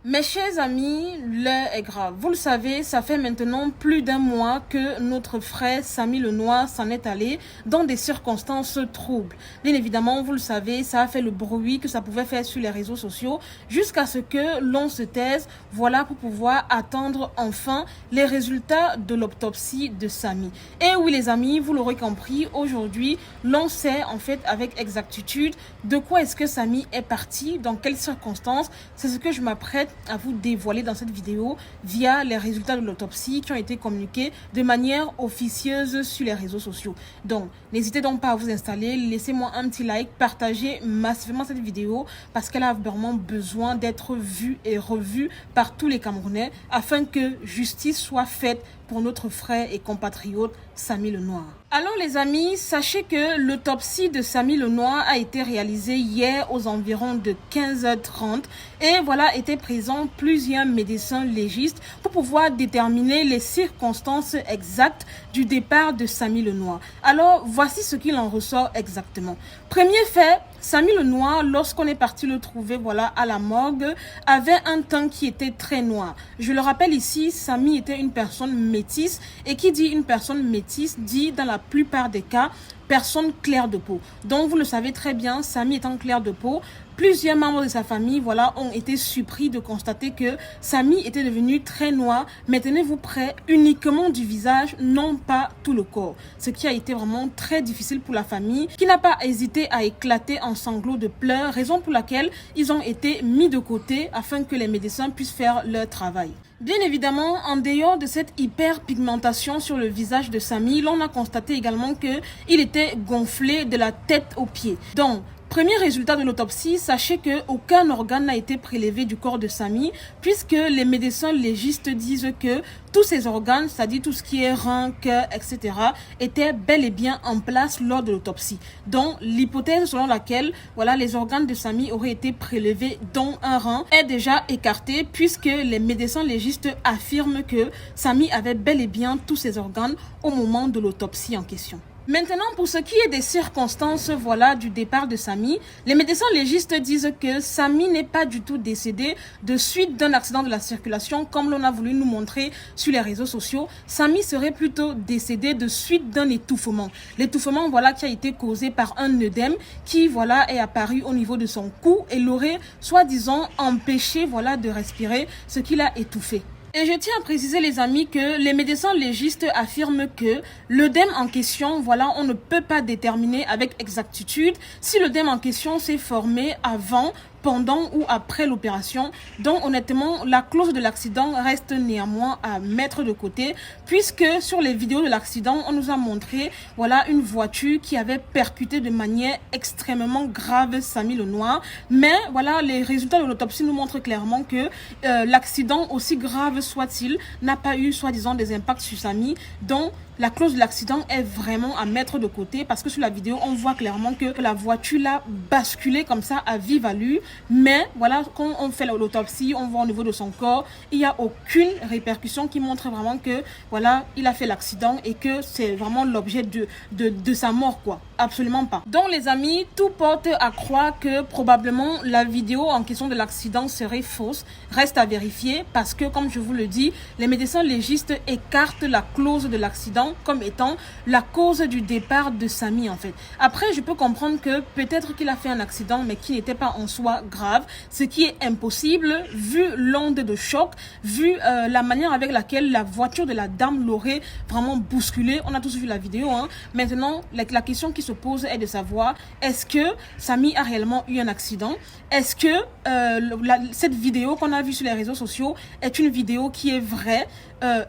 Mes chers amis, l'heure est grave. Vous le savez, ça fait maintenant plus d'un mois que notre frère Samy Lenoir s'en est allé dans des circonstances troubles. Bien évidemment, vous le savez, ça a fait le bruit que ça pouvait faire sur les réseaux sociaux jusqu'à ce que l'on se taise, voilà, pour pouvoir attendre enfin les résultats de l'autopsie de Samy. Et oui les amis, vous l'aurez compris, aujourd'hui, l'on sait en fait avec exactitude de quoi est-ce que Samy est parti, dans quelles circonstances. C'est ce que je m'apprête à vous dévoiler dans cette vidéo via les résultats de l'autopsie qui ont été communiqués de manière officieuse sur les réseaux sociaux. Donc, n'hésitez donc pas à vous installer, laissez-moi un petit like, partagez massivement cette vidéo parce qu'elle a vraiment besoin d'être vue et revue par tous les Camerounais afin que justice soit faite pour notre frère et compatriote Samy Lenoir. Alors les amis, sachez que l'autopsie de Samy Lenoir a été réalisée hier aux environs de 15h30 et voilà, étaient présents plusieurs médecins légistes pour pouvoir déterminer les circonstances exactes du départ de Samy Lenoir. Alors voici ce qu'il en ressort exactement. Premier fait, Samy Lenoir, lorsqu'on est parti le trouver voilà, à la morgue, avait un teint qui était très noir. Je le rappelle ici, Samy était une personne métisse et qui dit une personne métisse dit dans la plupart des cas personne claire de peau. Donc vous le savez très bien, Samy étant clair de peau, plusieurs membres de sa famille voilà, ont été surpris de constater que Samy était devenu très noir, mais tenez-vous prêt, uniquement du visage, non pas tout le corps. Ce qui a été vraiment très difficile pour la famille, qui n'a pas hésité à éclater en sanglots de pleurs, raison pour laquelle ils ont été mis de côté afin que les médecins puissent faire leur travail. Bien évidemment, en dehors de cette hyperpigmentation sur le visage de Samy, l'on a constaté également qu'il était gonflé de la tête aux pieds. Donc, premier résultat de l'autopsie, sachez qu'aucun organe n'a été prélevé du corps de Samy puisque les médecins légistes disent que tous ces organes, c'est-à-dire tout ce qui est rein, cœur, etc., étaient bel et bien en place lors de l'autopsie. Donc, l'hypothèse selon laquelle voilà, les organes de Samy auraient été prélevés dont un rein est déjà écartée puisque les médecins légistes affirment que Samy avait bel et bien tous ces organes au moment de l'autopsie en question. Maintenant, pour ce qui est des circonstances voilà, du départ de Samy, les médecins légistes disent que Samy n'est pas du tout décédé de suite d'un accident de la circulation comme l'on a voulu nous montrer sur les réseaux sociaux. Samy serait plutôt décédé de suite d'un étouffement. L'étouffement voilà, qui a été causé par un œdème qui voilà, est apparu au niveau de son cou et l'aurait soi-disant empêché voilà, de respirer, ce qui l'a étouffé. Et je tiens à préciser les amis que les médecins légistes affirment que l'œdème en question, voilà, on ne peut pas déterminer avec exactitude si l'œdème en question s'est formé avant, pendant ou après l'opération. Donc honnêtement, la cause de l'accident reste néanmoins à mettre de côté puisque sur les vidéos de l'accident, on nous a montré voilà, une voiture qui avait percuté de manière extrêmement grave Samy Lenoir. Mais voilà, les résultats de l'autopsie nous montrent clairement que l'accident, aussi grave soit-il, n'a pas eu soi-disant des impacts sur Samy. Donc la cause de l'accident est vraiment à mettre de côté parce que sur la vidéo, on voit clairement que la voiture l'a basculé comme ça à vive allure. Mais voilà, quand on fait l'autopsie, on voit au niveau de son corps, il n'y a aucune répercussion qui montre vraiment que voilà, il a fait l'accident et que c'est vraiment l'objet de sa mort, quoi. Absolument pas. Donc les amis, tout porte à croire que probablement la vidéo en question de l'accident serait fausse. Reste à vérifier parce que comme je vous le dis, les médecins légistes écartent la clause de l'accident comme étant la cause du départ de Samy en fait. Après, je peux comprendre que peut-être qu'il a fait un accident mais qui n'était pas en soi grave, ce qui est impossible vu l'onde de choc, vu la manière avec laquelle la voiture de la dame l'aurait vraiment bousculé. On a tous vu la vidéo. Hein. Maintenant, la question qui se pose est de savoir est-ce que Samy a réellement eu un accident? Est-ce que cette vidéo qu'on a vue sur les réseaux sociaux est une vidéo qui est vraie?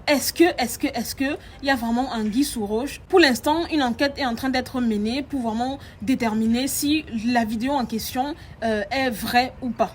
Est-ce que il y a vraiment anguille sous roche? Pour l'instant, une enquête est en train d'être menée pour vraiment déterminer si la vidéo en question est vraie ou pas.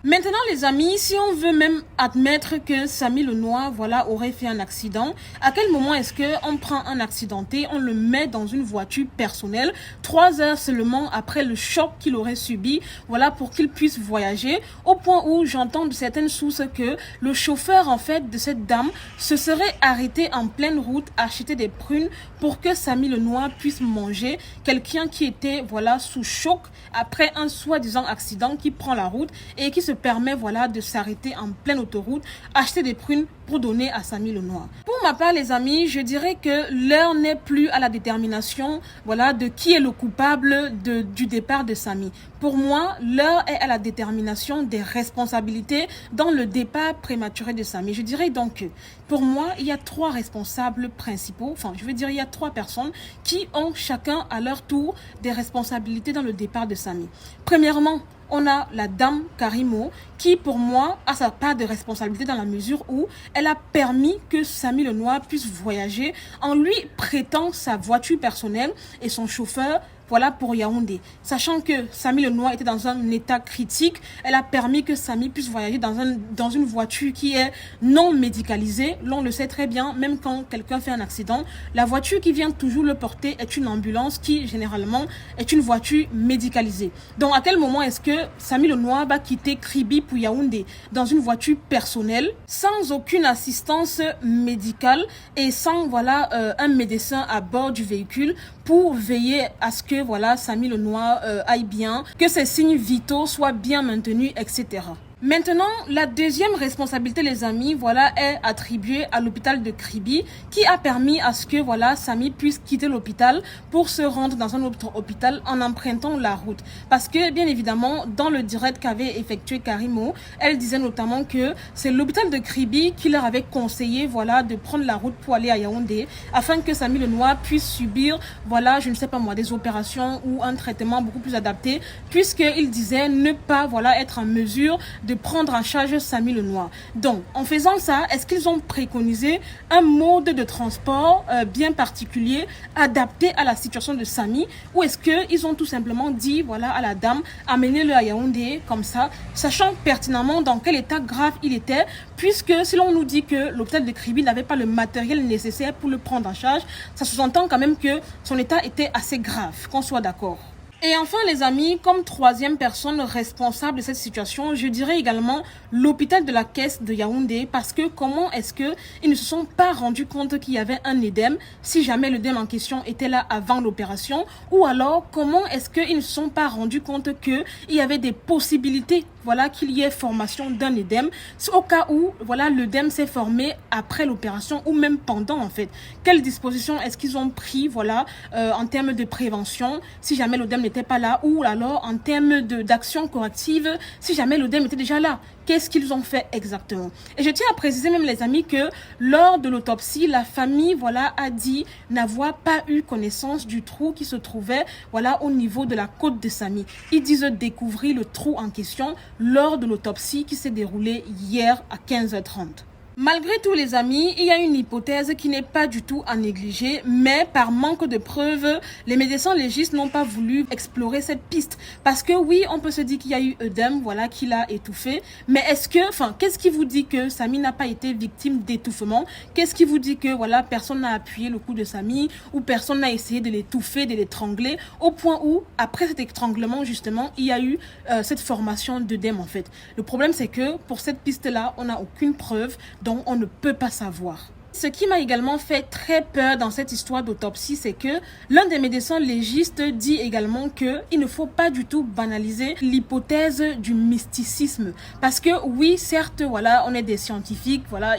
Maintenant les amis, si on veut même admettre que Samy Lenoir voilà, aurait fait un accident, à quel moment est-ce qu'on prend un accidenté, on le met dans une voiture personnelle, 3 heures seulement après le choc qu'il aurait subi, voilà, pour qu'il puisse voyager, au point où j'entends de certaines sources que le chauffeur en fait de cette dame se serait arrêté en pleine route à acheter des prunes pour que Samy Lenoir puisse manger, quelqu'un qui était voilà, sous choc après un soi-disant accident qui prend la route et qui se se permet voilà, de s'arrêter en pleine autoroute, acheter des prunes pour donner à Samy le Noir. Pour ma part, les amis, je dirais que l'heure n'est plus à la détermination voilà, de qui est le coupable du départ de Samy. Pour moi, l'heure est à la détermination des responsabilités dans le départ prématuré de Samy. Je dirais donc que pour moi, il y a 3 responsables principaux, enfin je veux dire il y a 3 personnes qui ont chacun à leur tour des responsabilités dans le départ de Samy. Premièrement, on a la dame Karimo qui pour moi a sa part de responsabilité dans la mesure où elle a permis que Samy le Noir puisse voyager en lui prêtant sa voiture personnelle et son chauffeur voilà pour Yaoundé. Sachant que Samy le Noir était dans un état critique, elle a permis que Samy puisse voyager dans une voiture qui est non médicalisée. L'on le sait très bien, même quand quelqu'un fait un accident, la voiture qui vient toujours le porter est une ambulance qui généralement est une voiture médicalisée. Donc à quel moment est-ce que Samy le Noir va quitter Kribi pour Yaoundé dans une voiture personnelle sans aucune assistance médicale et sans voilà un médecin à bord du véhicule pour veiller à ce que voilà Samy le Noir aille bien, que ses signes vitaux soient bien maintenus, etc. Maintenant, la deuxième responsabilité, les amis, voilà, est attribuée à l'hôpital de Kribi, qui a permis à ce que, voilà, Samy puisse quitter l'hôpital pour se rendre dans un autre hôpital en empruntant la route. Parce que, bien évidemment, dans le direct qu'avait effectué Karimo, elle disait notamment que c'est l'hôpital de Kribi qui leur avait conseillé, voilà, de prendre la route pour aller à Yaoundé, afin que Samy le Noir puisse subir, voilà, je ne sais pas moi, des opérations ou un traitement beaucoup plus adapté, puisqu'il disait ne pas, voilà, être en mesure de prendre en charge Samy le Noir. Donc, en faisant ça, est-ce qu'ils ont préconisé un mode de transport bien particulier, adapté à la situation de Samy, ou est-ce qu'ils ont tout simplement dit, voilà, à la dame, amenez-le à Yaoundé, comme ça, sachant pertinemment dans quel état grave il était, puisque si l'on nous dit que l'hôpital de Kribi n'avait pas le matériel nécessaire pour le prendre en charge, ça sous-entend quand même que son état était assez grave, qu'on soit d'accord. Et enfin, les amis, comme troisième personne responsable de cette situation, je dirais également l'hôpital de la Caisse de Yaoundé, parce que comment est-ce qu'ils ne se sont pas rendus compte qu'il y avait un édème, si jamais l'œdème en question était là avant l'opération, ou alors comment est-ce qu'ils ne se sont pas rendus compte qu'il y avait des possibilités, voilà, qu'il y ait formation d'un édème, au cas où, voilà, l'œdème s'est formé après l'opération ou même pendant, en fait. Quelles dispositions est-ce qu'ils ont pris, voilà, en termes de prévention, si jamais l'œdème n'était pas là, ou alors en termes d'action corrective, si jamais l'œdème était déjà là. Qu'est-ce qu'ils ont fait exactement? Et je tiens à préciser même les amis que lors de l'autopsie, la famille voilà a dit n'avoir pas eu connaissance du trou qui se trouvait voilà au niveau de la côte de Samy. Ils disent découvrir le trou en question lors de l'autopsie qui s'est déroulée hier à 15h30. Malgré tout les amis, il y a une hypothèse qui n'est pas du tout à négliger, mais par manque de preuves, les médecins légistes n'ont pas voulu explorer cette piste. Parce que oui, on peut se dire qu'il y a eu œdème, voilà, qui l'a étouffé, mais est-ce que, enfin, qu'est-ce qui vous dit que Samy n'a pas été victime d'étouffement? Qu'est-ce qui vous dit que, voilà, personne n'a appuyé le cou de Samy, ou personne n'a essayé de l'étouffer, de l'étrangler, au point où, après cet étranglement, justement, il y a eu cette formation d'œdème, en fait. Le problème, c'est que, pour cette piste-là, on n'a aucune preuve, donc on ne peut pas savoir. Ce qui m'a également fait très peur dans cette histoire d'autopsie, c'est que l'un des médecins légistes dit également qu'il ne faut pas du tout banaliser l'hypothèse du mysticisme. Parce que oui, certes, voilà, on est des scientifiques, voilà,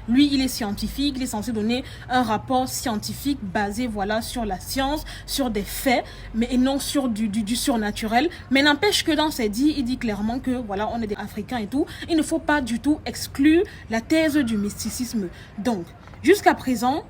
lui, il est scientifique, il est censé donner un rapport scientifique basé, voilà, sur la science, sur des faits, mais et non sur du surnaturel. Mais n'empêche que dans ses dits, il dit clairement que, voilà, on est des Africains et tout. Il ne faut pas du tout exclure la thèse du mysticisme. Donc, jusqu'à présent,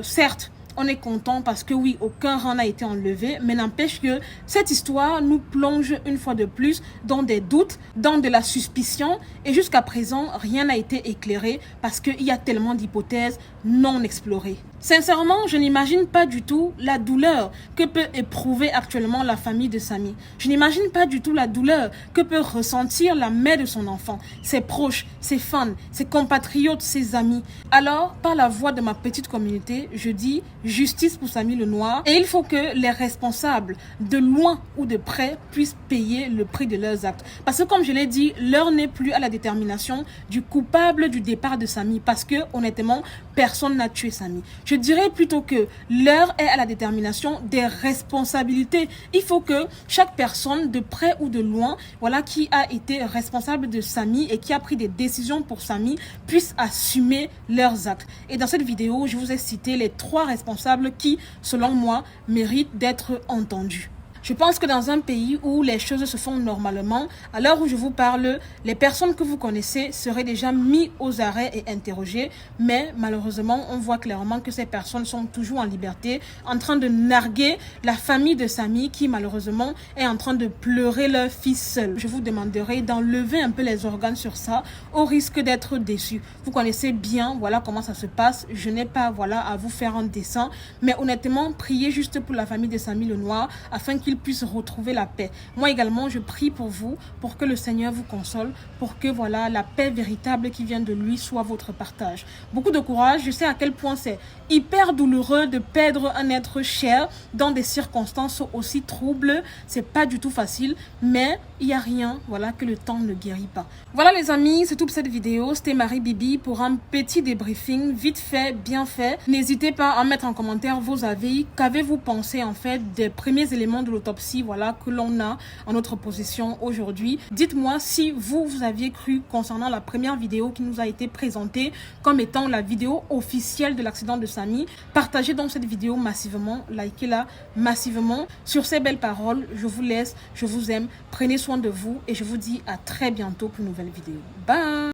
certes, on est content parce que oui, aucun rang n'a été enlevé, mais n'empêche que cette histoire nous plonge une fois de plus dans des doutes, dans de la suspicion, et jusqu'à présent, rien n'a été éclairé parce qu'il y a tellement d'hypothèses non explorées. Sincèrement, je n'imagine pas du tout la douleur que peut éprouver actuellement la famille de Samy. Je n'imagine pas du tout la douleur que peut ressentir la mère de son enfant, ses proches, ses fans, ses compatriotes, ses amis. Alors, par la voix de ma petite communauté, je dis justice pour Samy Lenoir et il faut que les responsables de loin ou de près puissent payer le prix de leurs actes. Parce que comme je l'ai dit, l'heure n'est plus à la détermination du coupable du départ de Samy parce que honnêtement, personne n'a tué Samy. Je dirais plutôt que l'heure est à la détermination des responsabilités. Il faut que chaque personne de près ou de loin, voilà, qui a été responsable de Samy et qui a pris des décisions pour Samy puisse assumer leurs actes. Et dans cette vidéo, je vous ai cité les 3 responsables qui, selon moi, méritent d'être entendus. Je pense que dans un pays où les choses se font normalement, à l'heure où je vous parle, les personnes que vous connaissez seraient déjà mises aux arrêts et interrogées. Mais malheureusement, on voit clairement que ces personnes sont toujours en liberté, en train de narguer la famille de Samy qui malheureusement est en train de pleurer leur fils seul. Je vous demanderai d'enlever un peu les organes sur ça au risque d'être déçu. Vous connaissez bien, voilà comment ça se passe. Je n'ai pas, voilà, à vous faire un dessin. Mais honnêtement, priez juste pour la famille de Samy Lenoir afin qu'il puisse retrouver la paix. Moi également, je prie pour vous, pour que le Seigneur vous console, pour que voilà la paix véritable qui vient de lui soit votre partage. Beaucoup de courage. Je sais à quel point c'est hyper douloureux de perdre un être cher dans des circonstances aussi troubles. C'est pas du tout facile, mais il n'y a rien, voilà, que le temps ne guérit pas. Voilà les amis, c'est toute cette vidéo. C'était Marie Bibi pour un petit débriefing, vite fait, bien fait. N'hésitez pas à mettre en commentaire vos avis. Qu'avez-vous pensé en fait des premiers éléments de l'autopsie, voilà, que l'on a en notre possession aujourd'hui? Dites-moi si vous aviez cru concernant la première vidéo qui nous a été présentée comme étant la vidéo officielle de l'accident de Samy. Partagez donc cette vidéo massivement, likez-la massivement. Sur ces belles paroles, je vous laisse, je vous aime, prenez soin de vous et je vous dis à très bientôt pour une nouvelle vidéo. Bye!